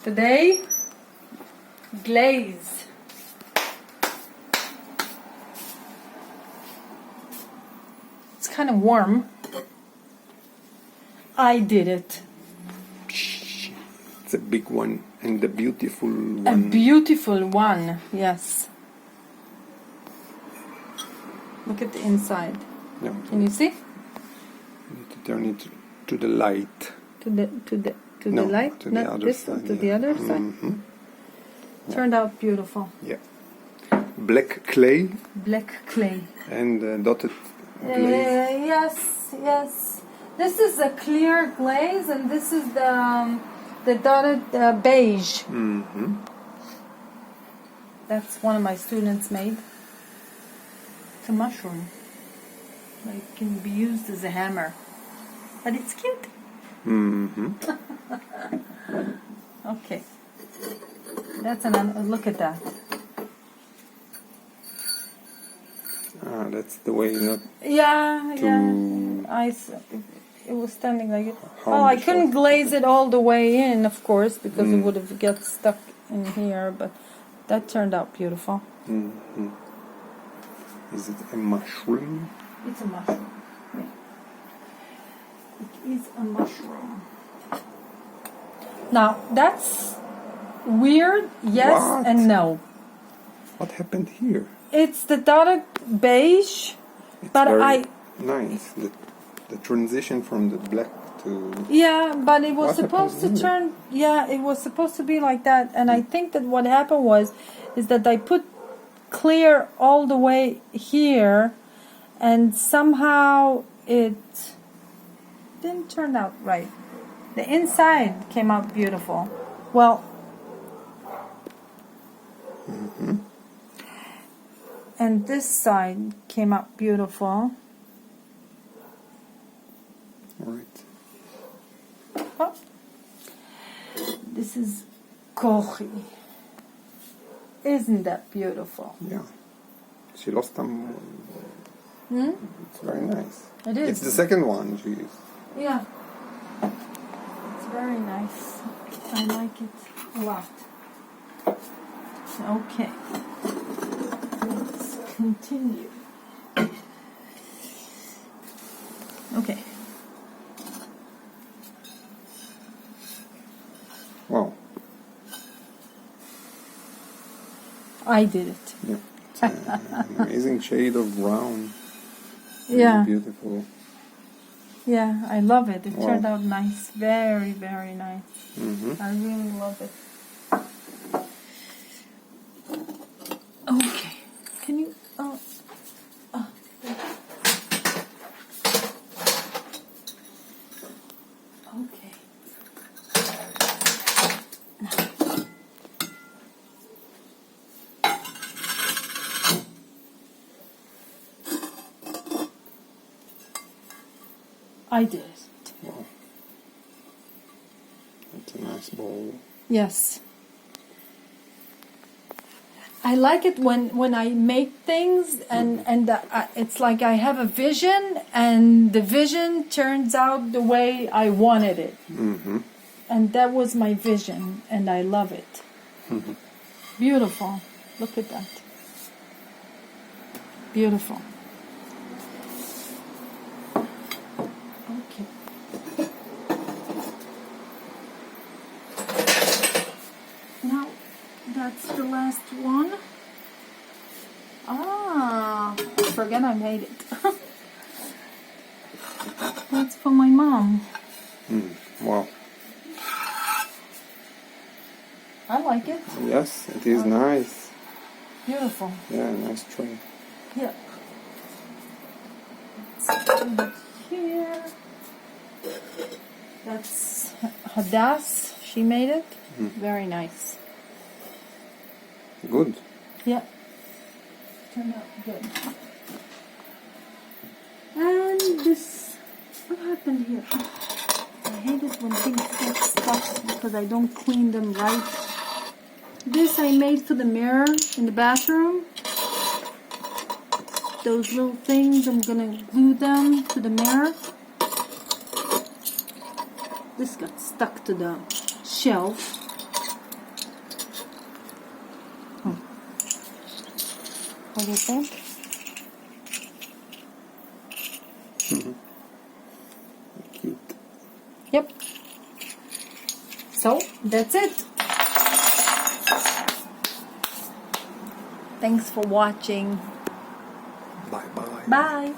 Today, glaze. It's kind of warm. I did it. It's a big one and a beautiful one. A beautiful one, yes. Look at the inside. Yeah. Can you see? You need to turn it to the light. To the No, light? to the Not other this side, one, to yeah. the other side? Mhm. Turned out beautiful. Yeah. Black clay Black clay. and dotted glaze. Yes. This is a clear glaze, and this is the dotted beige. Mm-hmm. That's one of my students made. It's a mushroom. It can be used as a hammer, but it's cute. Mm-hmm. Okay, that's look at that. That's the way not Yeah. It was standing like it. Well, I couldn't glaze it all the way in, of course, because it would have got stuck in here. But that turned out beautiful. Mm-hmm. Is it a mushroom? It's a mushroom. Yeah. It is a mushroom. Now that's weird. Yes What? and no. What happened here? It's the dotted beige, It's but very nice. The transition from the black to yeah, but it was What supposed to happened here? turn. Yeah, it was supposed to be like that, and I think that what happened is that I put clear all the way here, and somehow it didn't turn out right. The inside came out beautiful. Well, and this side came out beautiful. All right. Oh. This is kochi. Isn't that beautiful? Yeah. She lost some. It's very nice. It is. It's the second one she used. Yeah. It's very nice. I like it a lot. Okay. Let's continue. Okay. Wow. I did it. Yeah. It's an amazing shade of brown. Yeah. Really beautiful. Yeah, I love it. It Wow. turned out nice. Very, very nice. Mm-hmm. I really love it. Okay. Can you... Okay. I did it. Wow. That's a nice bowl. Yes. I like it when I make things and it's like I have a vision and the vision turns out the way I wanted it. Mm-hmm. And that was my vision and I love it. Mm-hmm. Beautiful. Look at that. Beautiful. Okay. Now that's the last one. I forget I made it. That's for my mom. Wow. I like it. Yes, it is nice. Beautiful. Yeah, nice tray. Yeah. Let's put it here. That's Hadass. She made it. Very nice. Good. Yeah. Turned out good. And this, what happened here? I hate it when things get stuck because I don't clean them right. This I made for the mirror in the bathroom. Those little things, I'm gonna glue them to the mirror. This got stuck to the shelf. What do you think? Cute. Yep. So that's it. Thanks for watching. Bye bye. Bye.